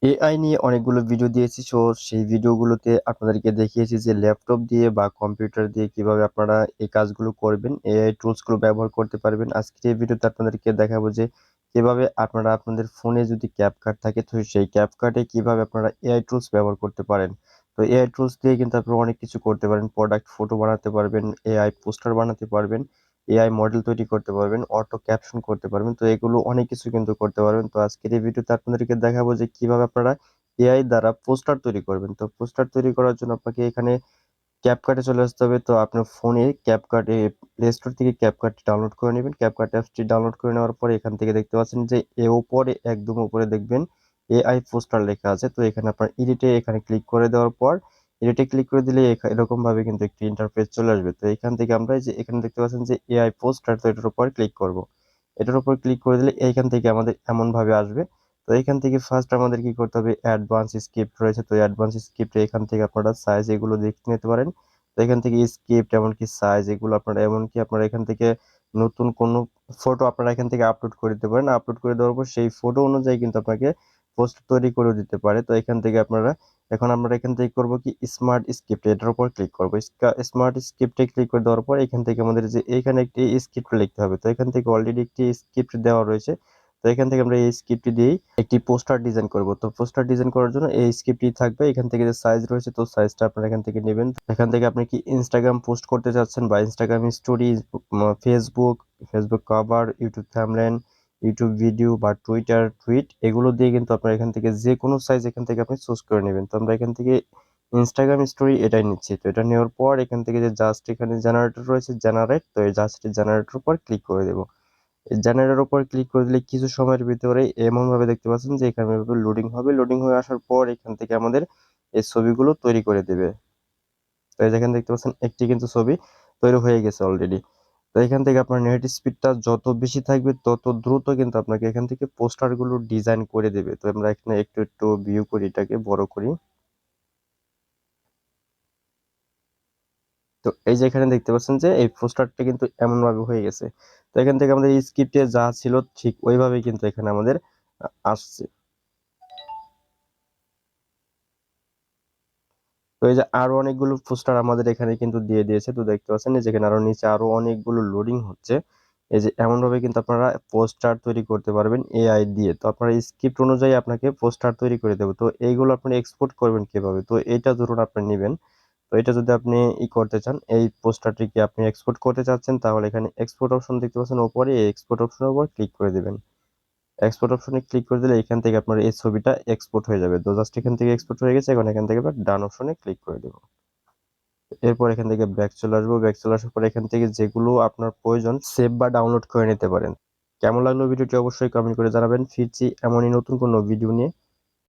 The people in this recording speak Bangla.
এআই নিয়ে অনেকগুলো ভিডিও দিয়েছি। সেই ভিডিওগুলোতে আপনাদেরকে দেখিয়েছি যে ল্যাপটপ দিয়ে বা কম্পিউটার দিয়ে কিভাবে আপনারা এই কাজগুলো করবেন, এআই টুলস গুলো ব্যবহার করতে পারবেন। আজকের এই ভিডিওতে আপনাদেরকে দেখাবো যে কিভাবে আপনারা আপনাদের ফোনে যদি ক্যাপকাট থাকে তো সেই ক্যাপকাটে কিভাবে আপনারা এআই টুলস ব্যবহার করতে পারেন। তো এআই টুলস দিয়ে কিন্তু আপনারা অনেক কিছু করতে পারেন। প্রোডাক্ট ফটো বানাতে পারবেন, এআই পোস্টার বানাতে পারবেন, এআই মডেল তৈরি করতে পারবেন, অটো ক্যাপশন করতে পারবেন। তো এগুলো অনেক কিছু কিন্তু করতে পারবেন। তো আজকের এই ভিডিওতে আপনাদেরকে দেখাবো যে কিভাবে আপনারা এআই দ্বারা পোস্টার তৈরি করবেন। তো পোস্টার তৈরি করার জন্য আপনাকে এখানে ক্যাপকাটে চলে আসতে হবে। তো আপনার ফোনে ক্যাপকাটে প্লে স্টোর থেকে ক্যাপকাটটি ডাউনলোড করে নেবেন। ক্যাপকাট অ্যাপসটি ডাউনলোড করে নেওয়ার পরে এখান থেকে দেখতে পাচ্ছেন যে উপরে একদম উপরে দেখবেন এআই পোস্টার লেখা আছে। তো এখানে আপনার এখানে ক্লিক করে দেওয়ার পর এডিটে ক্লিক করে দিলে এরকম ভাবে কিন্তু একটি ইন্টারফেস চলে আসবে। তো এখান থেকে আমরা এই যে এখানে দেখতে পাচ্ছেন যে এআই পোস্টার, তো এটার উপর ক্লিক করব। এটার উপর ক্লিক করে দিলে এইখান থেকে আমাদের এমন ভাবে আসবে। তো এখান থেকে ফার্স্ট আমাদের কি করতে হবে, অ্যাডভান্স স্ক্রিপ্ট রয়েছে। তো অ্যাডভান্স স্ক্রিপ্টে এখান থেকে আপনারা সাইজ এগুলো দেখে নিতে পারেন। তো এখান থেকে স্ক্রিপ্ট এমনকি সাইজ এগুলো আপনারা এমনকি আপনারা এখান থেকে নতুন কোনো ফটো আপনারা এখান থেকে আপলোড করে দিতে পারেন। আপলোড করে দেওয়ার পর সেই ফটো অনুযায়ী কিন্তু আপনাকে পোস্ট তৈরি করে দিতে পারে। তো এখান থেকে আপনারা এখন আমরা এখান থেকে করব কি, স্মার্ট স্ক্রিপ্ট এটার উপর ক্লিক করব। স্মার্ট স্ক্রিপ্টে ক্লিক করে দেওয়ার পর এখান থেকে আমাদের যে এখানে একটি স্ক্রিপ্ট লিখতে হবে। তো এখান থেকে অলরেডি একটি স্ক্রিপ্ট দেওয়া রয়েছে। তো এখান থেকে আমরা এই স্ক্রিপ্টটি দিয়েই একটি পোস্টার ডিজাইন করব। তো পোস্টার ডিজাইন করার জন্য এই স্ক্রিপ্টটি থাকবে। এখান থেকে যে সাইজ রয়েছে তো সাইজটা আপনারা এখান থেকে নেবেন। এখান থেকে আপনি কি ইনস্টাগ্রাম পোস্ট করতে চাচ্ছেন বা Instagram story, Facebook, Facebook cover, YouTube thumbnail, YouTube video বা টুইটার টুইট এগুলো দিয়ে কিন্তু আপনার এখান থেকে যে কোনো সাইজ এখান থেকে আপনি চুজ করে নেবেন। তো আমরা এখান থেকে ইনস্টাগ্রাম স্টোরি এটাই নিচ্ছি। তো এটা নেওয়ার পর এখান থেকে যে জাস্ট এখানে জেনারেটর রয়েছে জেনারেট, তো এই জাস্ট জেনারেটর উপর ক্লিক করে দেবো। জেনারেটর উপর ক্লিক করে দিলে কিছু সময়ের ভিতরে এমন ভাবে দেখতে পাচ্ছেন যে এখানে লোডিং হবে। লোডিং হয়ে আসার পর এখান থেকে আমাদের এই ছবিগুলো তৈরি করে দেবে। তো এই যেখানে দেখতে পাচ্ছেন একটি কিন্তু ছবি তৈরি হয়ে গেছে অলরেডি। তো এখান থেকে আপনার নেট স্পিডটা যত বেশি থাকবে তত দ্রুত কিন্তু আপনাকে এখান থেকে পোস্টার গুলো ডিজাইন করে দেবে। তো আমরা এখানে একটু একটু ভিউ করি, এটাকে বড় করি। তো এই যে এখানে দেখতে পাচ্ছেন যে এই পোস্টারটা কিন্তু এমন ভাবে হয়ে গেছে। তো এখান থেকে আমাদের স্ক্রিপ্টে যা ছিল ঠিক ওইভাবেই কিন্তু এখানে আমাদের আসছে। তো এই যে আরো অনেকগুলো পোস্টার আমাদের এখানে কিন্তু দিয়ে দিয়েছে। তো দেখতে পাচ্ছেন এই যেখানে আরো নিচে আরো অনেকগুলো লোডিং হচ্ছে। এই যে এমন ভাবে কিন্তু আপনারা পোস্টার তৈরি করতে পারবেন এআই দিয়ে। তো আপনারা স্ক্রিপ্ট অনুযায়ী আপনাকে পোস্টার তৈরি করে দেবে। তো এইগুলো আপনি এক্সপোর্ট করবেন কিভাবে, তো এটা ধরুন আপনি নেবেন। তো এটা যদি আপনি করতে চান, এই পোস্টারটিকে আপনি এক্সপোর্ট করতে চাচ্ছেন, তাহলে এখানে এক্সপোর্ট অপশন দেখতে পাচ্ছেন উপরে, এই এক্সপোর্ট অপশনের উপর ক্লিক করে দিবেন। এক্সপোর্ট অপশনে ক্লিক করে দিলে এখান থেকে আপনার এই ছবিটা এক্সপোর্ট হয়ে যাবে। তো জাস্ট এখান থেকে এক্সপোর্ট হয়ে গেছে, এখন এখান থেকে আবার ডান অপশনে ক্লিক করে দেবো। এরপর এখান থেকে ব্যাক চলে আসবো। ব্যাক চলে আসার পর এখান থেকে যেগুলো আপনার প্রয়োজন সেভ বা ডাউনলোড করে নিতে পারেন। কেমন লাগলো ভিডিওটি অবশ্যই কমেন্ট করে জানাবেন। ফিরছি এমনই নতুন কোনো ভিডিও নিয়ে।